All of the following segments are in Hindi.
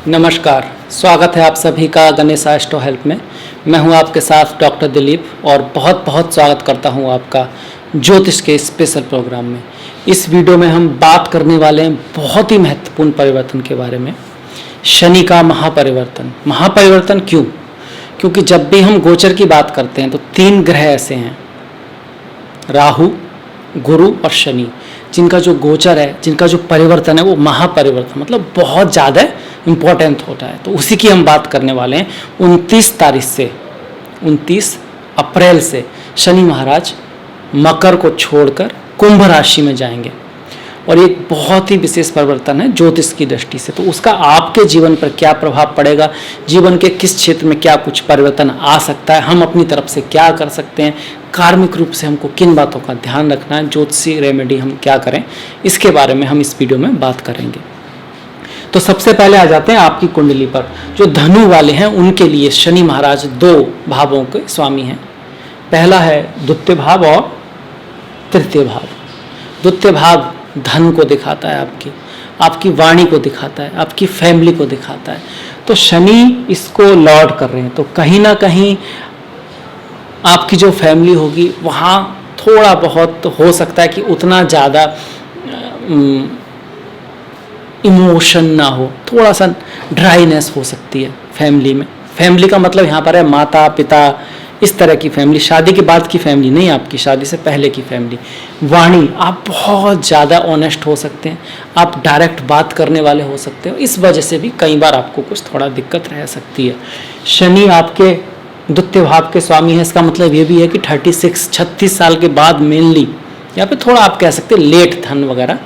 नमस्कार, स्वागत है आप सभी का गणेश एस्ट्रो हेल्प में। मैं हूं आपके साथ डॉक्टर दिलीप और बहुत बहुत स्वागत करता हूं आपका ज्योतिष के स्पेशल प्रोग्राम में। इस वीडियो में हम बात करने वाले हैं बहुत ही महत्वपूर्ण परिवर्तन के बारे में, शनि का महापरिवर्तन। महापरिवर्तन क्यों? क्योंकि जब भी हम गोचर की बात करते हैं तो 3 ग्रह ऐसे हैं, राहु, गुरु और शनि, जिनका जो गोचर है, जिनका जो परिवर्तन है वो महापरिवर्तन मतलब बहुत ज़्यादा इम्पोर्टेंट होता है। तो उसी की हम बात करने वाले हैं। 29 अप्रैल से शनि महाराज मकर को छोड़कर कुंभ राशि में जाएंगे और एक बहुत ही विशेष परिवर्तन है ज्योतिष की दृष्टि से। तो उसका आपके जीवन पर क्या प्रभाव पड़ेगा, जीवन के किस क्षेत्र में क्या कुछ परिवर्तन आ सकता है, हम अपनी तरफ से क्या कर सकते हैं, कार्मिक रूप से हमको किन बातों का ध्यान रखना है, ज्योतिषी रेमेडी हम क्या करें, इसके बारे में हम इस वीडियो में बात करेंगे। तो सबसे पहले आ जाते हैं आपकी कुंडली पर। जो धनु वाले हैं उनके लिए शनि महाराज 2 भावों के स्वामी हैं। पहला है द्वितीय भाव और तृतीय भाव। द्वितीय भाव धन को दिखाता है, आपकी वाणी को दिखाता है, आपकी फैमिली को दिखाता है। तो शनि इसको लॉर्ड कर रहे हैं, तो कहीं ना कहीं आपकी जो फैमिली होगी वहाँ थोड़ा बहुत हो सकता है कि उतना ज़्यादा इमोशन ना हो, थोड़ा सा ड्राइनेस हो सकती है फैमिली में। फैमिली का मतलब यहाँ पर है माता पिता, इस तरह की फैमिली, शादी के बाद की फैमिली नहीं, आपकी शादी से पहले की फैमिली। वाणी, आप बहुत ज़्यादा ऑनेस्ट हो सकते हैं, आप डायरेक्ट बात करने वाले हो सकते हो, इस वजह से भी कई बार आपको कुछ थोड़ा दिक्कत रह सकती है। शनि आपके द्वितीय भाव के स्वामी है, इसका मतलब ये भी है कि 36 साल के बाद मेनली, या फिर थोड़ा आप कह सकते हैं लेट धन वगैरह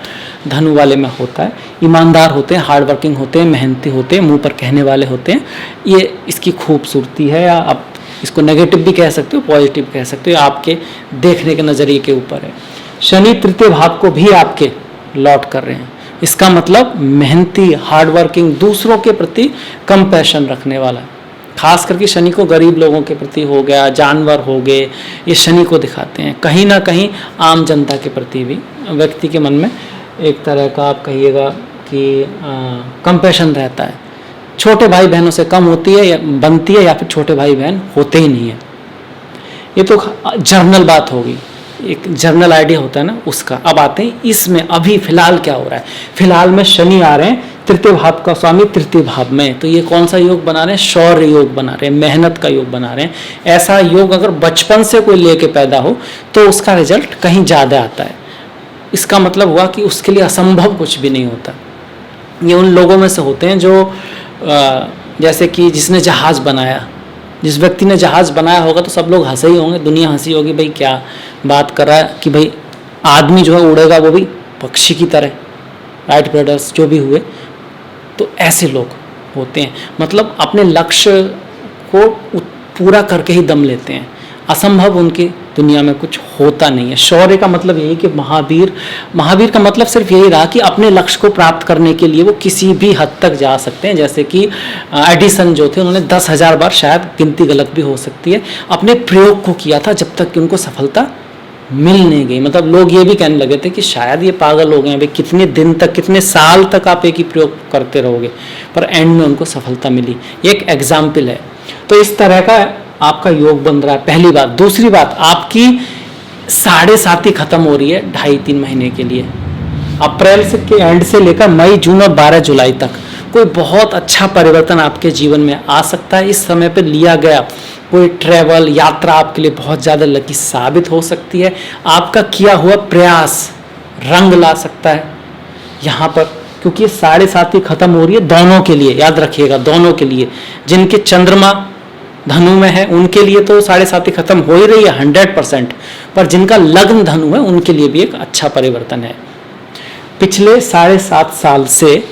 धनु वाले में होता है। ईमानदार होते हैं, हार्ड वर्किंग होते हैं, मेहनती होते हैं, मुंह पर कहने वाले होते हैं। ये इसकी खूबसूरती है, या आप इसको नेगेटिव भी कह सकते हो, पॉजिटिव कह सकते हो, आपके देखने के नज़रिए के ऊपर है। शनि तृतीय भाव को भी आपके लॉर्ड कर रहे हैं, इसका मतलब मेहनती, हार्ड वर्किंग, दूसरों के प्रति कंपैशन रखने वाला है। खास करके शनि को गरीब लोगों के प्रति हो गया, जानवर हो गए, ये शनि को दिखाते हैं। कहीं ना कहीं आम जनता के प्रति भी व्यक्ति के मन में एक तरह का आप कहिएगा कि कंपैशन रहता है। छोटे भाई बहनों से कम होती है या बनती है, या फिर छोटे भाई बहन होते ही नहीं है। ये तो जर्नल बात होगी, एक जर्नल आइडिया होता है ना उसका। अब आते हैं इसमें अभी फिलहाल क्या हो रहा है। फिलहाल में शनि आ रहे हैं तृतीय भाव का स्वामी तृतीय भाव में। तो ये कौन सा योग बना रहे हैं? शौर्य योग बना रहे हैं, मेहनत का योग बना रहे हैं। ऐसा योग अगर बचपन से कोई लेके पैदा हो तो उसका रिजल्ट कहीं ज़्यादा आता है। इसका मतलब हुआ कि उसके लिए असंभव कुछ भी नहीं होता। ये उन लोगों में से होते हैं जो जैसे कि जिसने जहाज़ बनाया, जिस व्यक्ति ने जहाज़ बनाया होगा तो सब लोग हंसे ही होंगे, दुनिया हंसी होगी, भाई क्या बात कर रहा है कि भाई आदमी जो है उड़ेगा वो भी पक्षी की तरह। राइट ब्रदर्स जो भी हुए, तो ऐसे लोग होते हैं, मतलब अपने लक्ष्य को पूरा करके ही दम लेते हैं। असंभव उनकी दुनिया में कुछ होता नहीं है। शौर्य का मतलब यही कि महावीर का मतलब सिर्फ यही रहा कि अपने लक्ष्य को प्राप्त करने के लिए वो किसी भी हद तक जा सकते हैं। जैसे कि एडिसन जो थे, उन्होंने 10,000 बार, शायद गिनती गलत भी हो सकती है, अपने प्रयोग को किया था जब तक कि उनको सफलता मिल नहीं गई। मतलब लोग ये भी कहने लगे थे कि शायद ये पागल हो गए हैं, भाई कितने दिन तक, कितने साल तक आप एक ही प्रयोग करते रहोगे, पर एंड में उनको सफलता मिली। ये एक एग्जाम्पल है। तो इस तरह का आपका योग बन रहा है, पहली बात। दूसरी बात, आपकी 7.5 खत्म हो रही है 2.5-3 महीने के लिए। अप्रैल से के एंड से लेकर मई, जून और 12 जुलाई तक कोई बहुत अच्छा परिवर्तन आपके जीवन में आ सकता है। इस समय पर लिया गया कोई ट्रैवल, यात्रा आपके लिए बहुत ज़्यादा लकी साबित हो सकती है। आपका किया हुआ प्रयास रंग ला सकता है यहाँ पर, क्योंकि 7.5 खत्म हो रही है दोनों के लिए, याद रखिएगा, दोनों के लिए। जिनके चंद्रमा धनु में है उनके लिए तो 7.5 खत्म हो ही रही है 100%, पर जिनका लग्न धनु है उनके लिए भी एक अच्छा परिवर्तन है। पिछले 7.5 साल से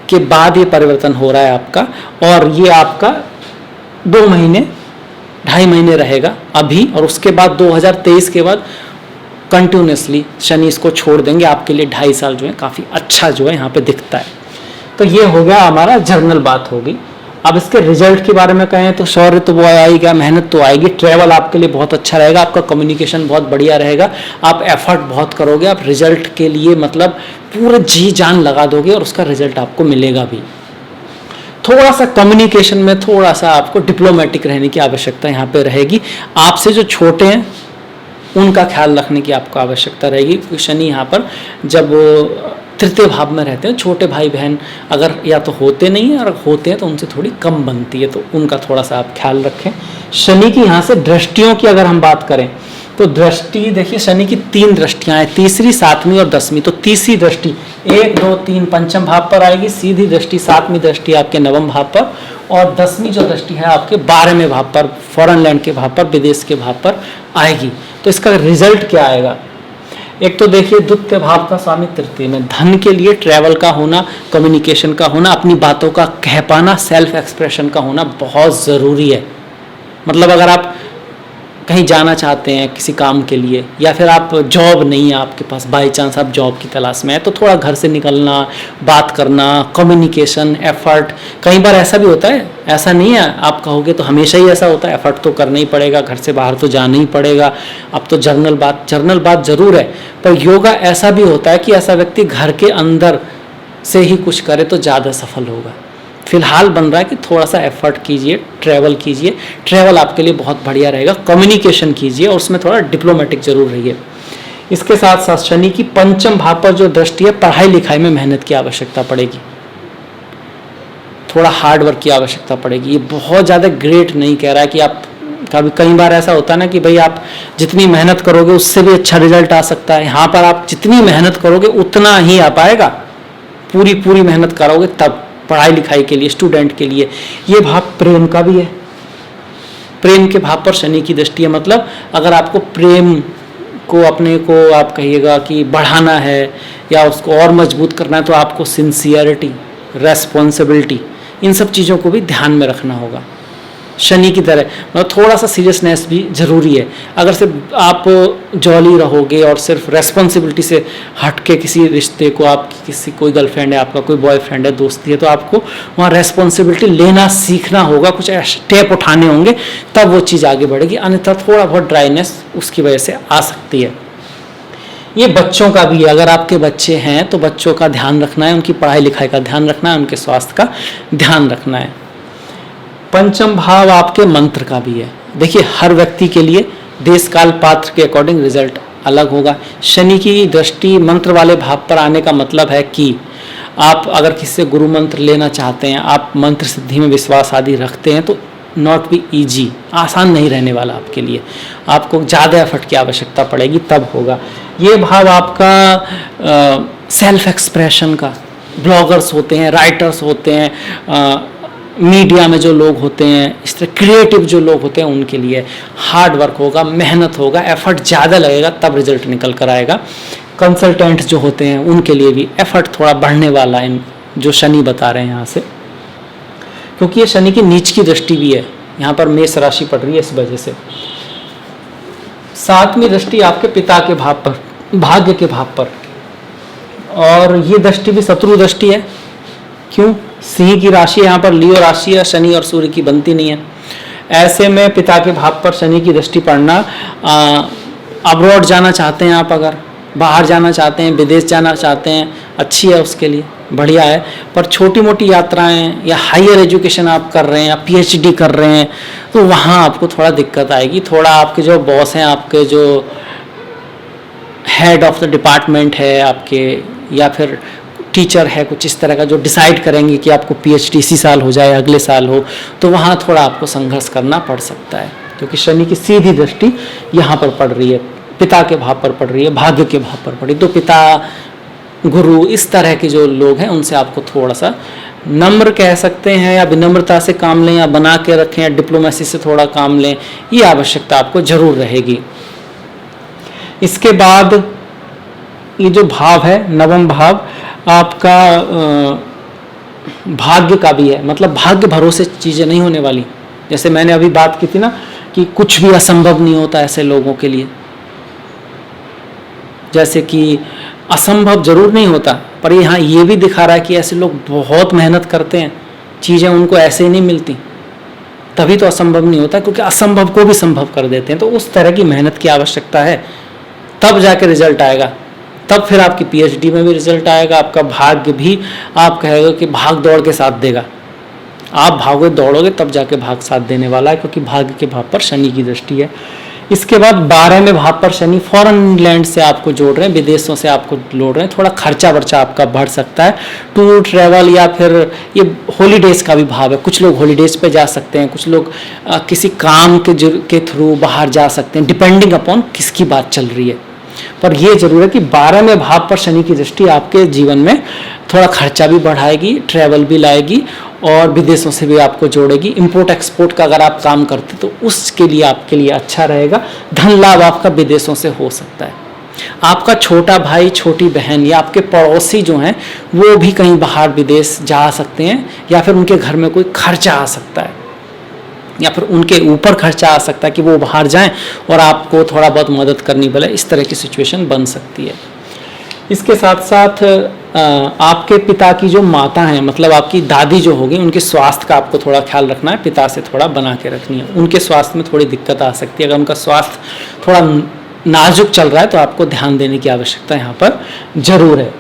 के बाद ये परिवर्तन हो रहा है आपका, और ये आपका 2 महीने, 2.5 महीने रहेगा अभी, और उसके बाद 2023 के बाद कंटिन्यूसली शनि इसको छोड़ देंगे। आपके लिए 2.5 साल जो है काफ़ी अच्छा जो है यहाँ पे दिखता है। तो ये हो गया हमारा जर्नल बात होगी। अब इसके रिजल्ट के बारे में कहें तो शौर्य तो वो आएगा, मेहनत तो आएगी, ट्रैवल आपके लिए बहुत अच्छा रहेगा, आपका कम्युनिकेशन बहुत बढ़िया रहेगा, आप एफर्ट बहुत करोगे, आप रिजल्ट के लिए मतलब पूरे जी जान लगा दोगे और उसका रिजल्ट आपको मिलेगा भी। थोड़ा सा कम्युनिकेशन में थोड़ा सा आपको डिप्लोमेटिक रहने की आवश्यकता यहाँ पे रहेगी। आपसे जो छोटे हैं उनका ख्याल रखने की आपको आवश्यकता रहेगी, क्योंकि शनि यहाँ पर जब तृतीय भाव में रहते हैं, छोटे भाई बहन अगर या तो होते नहीं हैं, और होते हैं तो उनसे थोड़ी कम बनती है, तो उनका थोड़ा सा आप ख्याल रखें। शनि की यहाँ से दृष्टियों की अगर हम बात करें तो दृष्टि देखिए, शनि की 3 दृष्टियां हैं, तीसरी, 7वीं और 10वीं। तो तीसरी दृष्टि 1, 2, 3 पंचम भाव पर आएगी, सीधी दृष्टि 7वीं दृष्टि आपके नवम भाव पर, और 10वीं जो दृष्टि है आपके 12वें भाव पर, फॉरेन लैंड के भाव पर, विदेश के भाव पर आएगी। तो इसका रिजल्ट क्या आएगा? एक तो देखिए, द्वितीय भाव का स्वामी तृतीय में, धन के लिए ट्रैवल का होना, कम्युनिकेशन का होना, अपनी बातों का कह पाना, सेल्फ एक्सप्रेशन का होना बहुत ज़रूरी है। मतलब अगर आप कहीं जाना चाहते हैं किसी काम के लिए, या फिर आप जॉब नहीं है आपके पास, बाई चांस आप जॉब की तलाश में है, तो थोड़ा घर से निकलना, बात करना, कम्युनिकेशन, एफर्ट। कई बार ऐसा भी होता है, ऐसा नहीं है आप कहोगे तो हमेशा ही ऐसा होता है, एफर्ट तो करना ही पड़ेगा, घर से बाहर तो जाना ही पड़ेगा। अब तो जर्नल बात जरूर है, पर योगा ऐसा भी होता है कि ऐसा व्यक्ति घर के अंदर से ही कुछ करे तो ज़्यादा सफल होगा। फिलहाल बन रहा है कि थोड़ा सा एफर्ट कीजिए, ट्रैवल कीजिए, ट्रैवल आपके लिए बहुत बढ़िया रहेगा। कम्युनिकेशन कीजिए और उसमें थोड़ा डिप्लोमेटिक जरूर रहिए। इसके साथ साथ शनि की पंचम भाव पर जो दृष्टि है, पढ़ाई लिखाई में मेहनत की आवश्यकता पड़ेगी, थोड़ा हार्ड वर्क की आवश्यकता पड़ेगी। ये बहुत ज़्यादा ग्रेट नहीं कह रहा है कि आप, कई बार ऐसा होता है ना कि भाई आप जितनी मेहनत करोगे उससे भी अच्छा रिजल्ट आ सकता है। यहाँ पर आप जितनी मेहनत करोगे उतना ही आ पाएगा, पूरी मेहनत करोगे तब, पढ़ाई लिखाई के लिए, स्टूडेंट के लिए। ये भाव प्रेम का भी है, प्रेम के भाव पर शनि की दृष्टि है। मतलब अगर आपको प्रेम को, अपने को आप कहिएगा कि बढ़ाना है या उसको और मजबूत करना है, तो आपको सिंसियरिटी, रेस्पॉन्सिबिलिटी, इन सब चीज़ों को भी ध्यान में रखना होगा। शनि की तरह मतलब थोड़ा सा सीरियसनेस भी ज़रूरी है। अगर सिर्फ आप जॉली रहोगे और सिर्फ रेस्पॉन्सिबिलिटी से हट के किसी रिश्ते को, आपकी किसी, कोई गर्लफ्रेंड है आपका, कोई बॉयफ्रेंड है, दोस्ती है, तो आपको वहाँ रेस्पॉन्सिबिलिटी लेना सीखना होगा, कुछ स्टेप उठाने होंगे, तब वो चीज़ आगे बढ़ेगी। अन्यथा थोड़ा बहुत ड्राइनेस उसकी वजह से आ सकती है। ये बच्चों का भी है, अगर आपके बच्चे हैं तो बच्चों का ध्यान रखना है, उनकी पढ़ाई लिखाई का ध्यान रखना है, उनके स्वास्थ्य का ध्यान रखना है। पंचम भाव आपके मंत्र का भी है। देखिए, हर व्यक्ति के लिए देश काल पात्र के अकॉर्डिंग रिजल्ट अलग होगा। शनि की दृष्टि मंत्र वाले भाव पर आने का मतलब है कि आप अगर किसी से गुरु मंत्र लेना चाहते हैं, आप मंत्र सिद्धि में विश्वास आदि रखते हैं, तो नॉट बी ईजी, आसान नहीं रहने वाला आपके लिए, आपको ज़्यादा एफर्ट की आवश्यकता पड़ेगी, तब होगा। ये भाव आपका सेल्फ एक्सप्रेशन का, ब्लॉगर्स होते हैं, राइटर्स होते हैं, मीडिया में जो लोग होते हैं, इस तरह क्रिएटिव जो लोग होते हैं, उनके लिए हार्ड वर्क होगा, मेहनत होगा, एफर्ट ज़्यादा लगेगा, तब रिजल्ट निकल कर आएगा। कंसल्टेंट्स जो होते हैं उनके लिए भी एफर्ट थोड़ा बढ़ने वाला है, जो शनि बता रहे हैं यहाँ से, क्योंकि ये शनि की नीच की दृष्टि भी है, यहाँ पर मेष राशि पड़ रही है, इस वजह से। 7वीं दृष्टि आपके पिता के भाव पर, भाग्य के भाव पर, और ये दृष्टि भी शत्रु दृष्टि है। क्यों? सिंह की राशि यहाँ पर लियो राशि है, शनि और सूर्य की बनती नहीं है। ऐसे में पिता के भाव पर शनि की दृष्टि पड़ना, अब्रॉड जाना चाहते हैं आप, अगर बाहर जाना चाहते हैं, विदेश जाना चाहते हैं, अच्छी है, उसके लिए बढ़िया है। पर छोटी मोटी यात्राएं या हायर एजुकेशन आप कर रहे हैं या पीएचडी कर रहे हैं, तो वहाँ आपको थोड़ा दिक्कत आएगी। थोड़ा आपके जो बॉस हैं, आपके जो हेड ऑफ द डिपार्टमेंट है आपके, या फिर टीचर है, कुछ इस तरह का, जो डिसाइड करेंगे कि आपको पीएचडी इसी साल हो जाए, अगले साल हो, तो वहाँ थोड़ा आपको संघर्ष करना पड़ सकता है, क्योंकि शनि की सीधी दृष्टि यहाँ पर पड़ रही है, पिता के भाव पर पड़ रही है, भाग्य के भाव पर पड़ी। तो पिता, गुरु, इस तरह के जो लोग हैं, उनसे आपको थोड़ा सा नम्र कह सकते हैं, या विनम्रता से काम लें, या बना के रखें, या डिप्लोमेसी से थोड़ा काम लें, ये आवश्यकता आपको जरूर रहेगी। इसके बाद ये जो भाव है, नवम भाव आपका भाग्य का भी है। मतलब भाग्य भरोसे चीज़ें नहीं होने वाली। जैसे मैंने अभी बात की थी ना कि कुछ भी असंभव नहीं होता ऐसे लोगों के लिए, जैसे कि असंभव जरूर नहीं होता, पर यहाँ ये भी दिखा रहा है कि ऐसे लोग बहुत मेहनत करते हैं, चीज़ें उनको ऐसे ही नहीं मिलती, तभी तो असंभव नहीं होता, क्योंकि असंभव को भी संभव कर देते हैं। तो उस तरह की मेहनत की आवश्यकता है, तब जाके रिजल्ट आएगा, तब फिर आपकी पीएचडी में भी रिजल्ट आएगा, आपका भाग्य भी आप कहेगा कि भाग दौड़ के साथ देगा। आप भागोगे दौड़ोगे तब जाके भाग साथ देने वाला है, क्योंकि भाग्य के भाव पर शनि की दृष्टि है। इसके बाद 12वें भाव पर शनि फॉरेन लैंड से आपको जोड़ रहे हैं, विदेशों से आपको जोड़ रहे हैं, थोड़ा खर्चा वर्चा आपका बढ़ सकता है। टूर ट्रैवल या फिर ये हॉलीडेज का भी भाव है, कुछ लोग हॉलीडेज पे जा सकते हैं, कुछ लोग किसी काम के थ्रू बाहर जा सकते हैं, डिपेंडिंग अपॉन किसकी बात चल रही है। पर यह जरूर है कि 12वें भाव पर शनि की दृष्टि आपके जीवन में थोड़ा खर्चा भी बढ़ाएगी, ट्रैवल भी लाएगी और विदेशों से भी आपको जोड़ेगी। इंपोर्ट एक्सपोर्ट का अगर आप काम करते तो उसके लिए आपके लिए अच्छा रहेगा। धन लाभ आपका विदेशों से हो सकता है। आपका छोटा भाई छोटी बहन या आपके पड़ोसी जो हैं वो भी कहीं बाहर विदेश जा सकते हैं, या फिर उनके घर में कोई खर्चा आ सकता है, या फिर उनके ऊपर खर्चा आ सकता है कि वो बाहर जाएं और आपको थोड़ा बहुत मदद करनी पड़े। इस तरह की सिचुएशन बन सकती है। इसके साथ साथ आपके पिता की जो माता हैं, मतलब आपकी दादी जो होगी, उनके स्वास्थ्य का आपको थोड़ा ख्याल रखना है, पिता से थोड़ा बना के रखनी है। उनके स्वास्थ्य में थोड़ी दिक्कत आ सकती है। अगर उनका स्वास्थ्य थोड़ा नाजुक चल रहा है तो आपको ध्यान देने की आवश्यकता यहाँ पर जरूर है।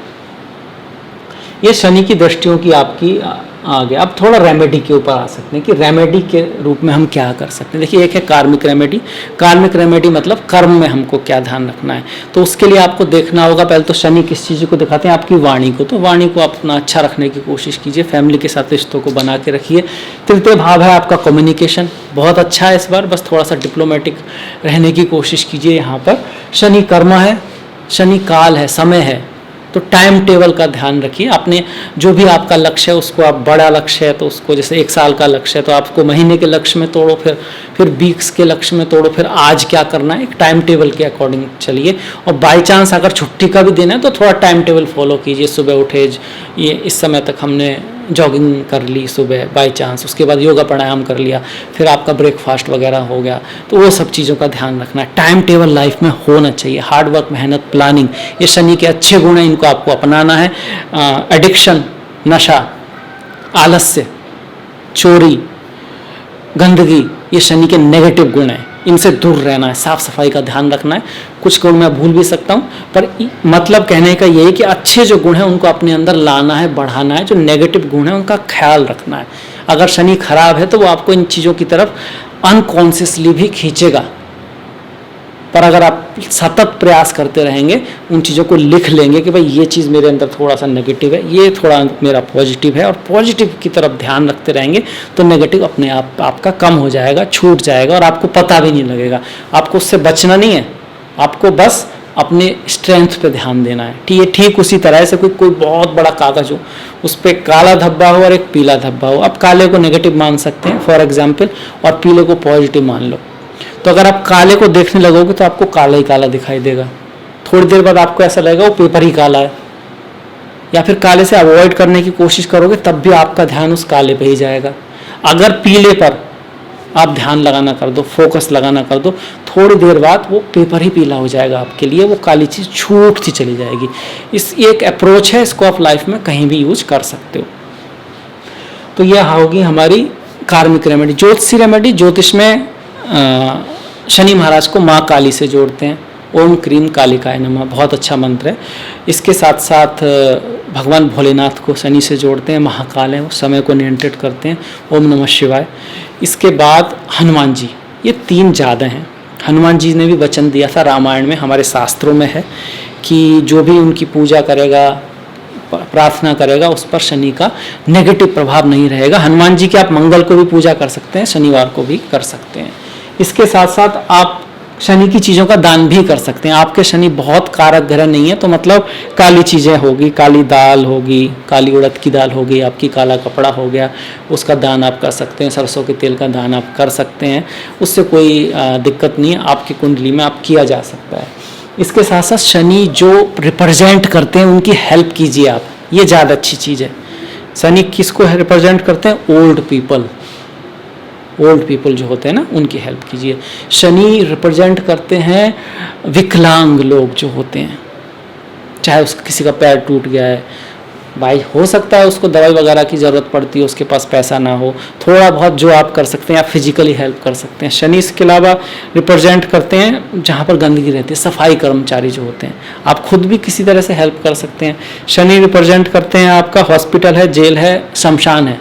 ये शनि की दृष्टियों की आपकी आ गया। अब थोड़ा रेमेडी के ऊपर आ सकते हैं कि रेमेडी के रूप में हम क्या कर सकते हैं। देखिए, एक है कार्मिक रेमेडी। कार्मिक रेमेडी मतलब कर्म में हमको क्या ध्यान रखना है, तो उसके लिए आपको देखना होगा, पहले तो शनि किस चीज़ को दिखाते हैं, आपकी वाणी को। तो वाणी को अपना अच्छा रखने की कोशिश कीजिए, फैमिली के साथ रिश्तों को बना के रखिए। तृतीय भाव है आपका कम्युनिकेशन, बहुत अच्छा है इस बार, बस थोड़ा सा डिप्लोमेटिक रहने की कोशिश कीजिए। यहाँ पर शनि कर्म है, शनि काल है, समय है, तो टाइम टेबल का ध्यान रखिए। आपने जो भी आपका लक्ष्य है उसको, आप बड़ा लक्ष्य है तो उसको, जैसे 1 साल का लक्ष्य है तो आपको महीने के लक्ष्य में तोड़ो, फिर वीक्स के लक्ष्य में तोड़ो, फिर आज क्या करना है, एक टाइम टेबल के अकॉर्डिंग चलिए। और बाय चांस अगर छुट्टी का भी दिन है तो थोड़ा टाइम टेबल फॉलो कीजिए। सुबह उठे, ये इस समय तक हमने जॉगिंग कर ली सुबह बाय चांस, उसके बाद योगा प्राणायाम कर लिया, फिर आपका ब्रेकफास्ट वगैरह हो गया, तो वो सब चीज़ों का ध्यान रखना है। टाइम टेबल लाइफ में होना चाहिए। हार्ड वर्क, मेहनत, प्लानिंग, ये शनि के अच्छे गुण हैं, इनको आपको अपनाना है। एडिक्शन, नशा, आलस्य, चोरी, गंदगी, ये शनि के नेगेटिव गुण हैं, इनसे दूर रहना है। साफ सफाई का ध्यान रखना है। कुछ गुण मैं भूल भी सकता हूँ, पर मतलब कहने का ये है कि अच्छे जो गुण हैं उनको अपने अंदर लाना है, बढ़ाना है। जो नेगेटिव गुण है उनका ख्याल रखना है। अगर शनि खराब है तो वो आपको इन चीज़ों की तरफ अनकॉन्शियसली भी खींचेगा, पर अगर आप सतत प्रयास करते रहेंगे, उन चीज़ों को लिख लेंगे कि भाई ये चीज़ मेरे अंदर थोड़ा सा नेगेटिव है, ये थोड़ा मेरा पॉजिटिव है, और पॉजिटिव की तरफ ध्यान रखते रहेंगे तो नेगेटिव अपने आप आपका कम हो जाएगा, छूट जाएगा और आपको पता भी नहीं लगेगा। आपको उससे बचना नहीं है, आपको बस अपने स्ट्रेंथ पे ध्यान देना है। ठीक उसी तरह से कोई बहुत बड़ा कागज हो, उस पर काला धब्बा हो और एक पीला धब्बा हो। आप काले को नेगेटिव मान सकते हैं फॉर एग्जाम्पल, और पीले को पॉजिटिव मान लो। तो अगर आप काले को देखने लगोगे तो आपको काला ही काला दिखाई देगा। थोड़ी देर बाद आपको ऐसा लगेगा वो पेपर ही काला है। या फिर काले से अवॉइड करने की कोशिश करोगे तब भी आपका ध्यान उस काले पे ही जाएगा। अगर पीले पर आप ध्यान लगाना कर दो, फोकस लगाना कर दो, थोड़ी देर बाद वो पेपर ही पीला हो जाएगा आपके लिए, वो काली चीज़ छूटती चली जाएगी। इस एक अप्रोच है, इसको आप लाइफ में कहीं भी यूज कर सकते हो। तो यह होगी हमारी कार्मिक रेमेडी। ज्योतिषी रेमेडी, ज्योतिष में शनि महाराज को माँ काली से जोड़ते हैं। ओम क्रीम कालिकाय नमः, बहुत अच्छा मंत्र है। इसके साथ साथ भगवान भोलेनाथ को शनि से जोड़ते हैं, महाकाल हैं, वो समय को नियंत्रित करते हैं। ओम नमः शिवाय। इसके बाद हनुमान जी, ये 3 ज़्यादा हैं। हनुमान जी ने भी वचन दिया था, रामायण में, हमारे शास्त्रों में है कि जो भी उनकी पूजा करेगा, प्रार्थना करेगा, उस पर शनि का नेगेटिव प्रभाव नहीं रहेगा। हनुमान जी की आप मंगल को भी पूजा कर सकते हैं, शनिवार को भी कर सकते हैं। इसके साथ साथ आप शनि की चीज़ों का दान भी कर सकते हैं। आपके शनि बहुत कारक ग्रह नहीं है तो मतलब काली चीज़ें होगी, काली दाल होगी, काली उड़द की दाल होगी, आपकी काला कपड़ा हो गया, उसका दान आप कर सकते हैं। सरसों के तेल का दान आप कर सकते हैं, उससे कोई दिक्कत नहीं है, आपकी कुंडली में आप किया जा सकता है। इसके साथ साथ शनि जो रिप्रेजेंट करते हैं उनकी हेल्प कीजिए आप, ये ज़्यादा अच्छी चीज़ है। शनि किसको रिप्रेजेंट करते हैं? Old people. ओल्ड पीपल जो होते हैं ना, उनकी हेल्प कीजिए। शनि रिप्रेजेंट करते हैं विकलांग लोग जो होते हैं, चाहे उसका किसी का पैर टूट गया है, भाई हो सकता है उसको दवाई वगैरह की ज़रूरत पड़ती है, उसके पास पैसा ना हो, थोड़ा बहुत जो आप कर सकते हैं, आप फिजिकली हेल्प कर सकते हैं। शनि इसके अलावा रिप्रेजेंट करते हैं जहाँ पर गंदगी रहती है, सफाई कर्मचारी जो होते हैं, आप खुद भी किसी तरह से हेल्प कर सकते हैं। शनि रिप्रेजेंट करते हैं आपका हॉस्पिटल है, जेल है, शमशान है,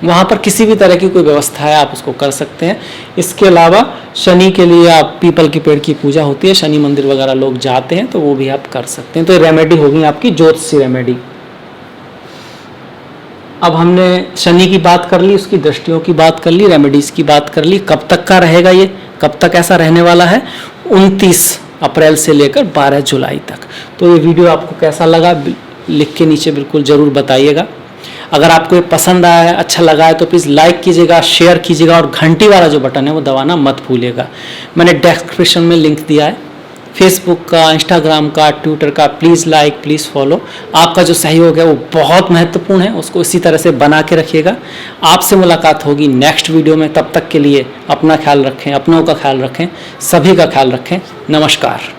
वहाँ पर किसी भी तरह की कोई व्यवस्था है आप उसको कर सकते हैं। इसके अलावा शनि के लिए आप पीपल के पेड़ की पूजा होती है, शनि मंदिर वगैरह लोग जाते हैं, तो वो भी आप कर सकते हैं। तो ये रेमेडी होगी आपकी ज्योतिषी रेमेडी। अब हमने शनि की बात कर ली, उसकी दृष्टियों की बात कर ली, रेमेडीज की बात कर ली। कब तक का रहेगा ये, कब तक ऐसा रहने वाला है? 29 अप्रैल से लेकर 12 जुलाई तक। तो ये वीडियो आपको कैसा लगा लिख के नीचे बिल्कुल ज़रूर बताइएगा। अगर आपको ये पसंद आया है, अच्छा लगा है, तो प्लीज़ लाइक कीजिएगा, शेयर कीजिएगा और घंटी वाला जो बटन है वो दबाना मत भूलिएगा। मैंने डिस्क्रिप्शन में लिंक दिया है फेसबुक का, इंस्टाग्राम का, ट्विटर का। Please like, please follow. आपका जो सहयोग है वो बहुत महत्वपूर्ण है, उसको इसी तरह से बना के रखिएगा। आपसे मुलाकात होगी नेक्स्ट वीडियो में। तब तक के लिए अपना ख्याल रखें, अपनों का ख्याल रखें, सभी का ख्याल रखें। नमस्कार।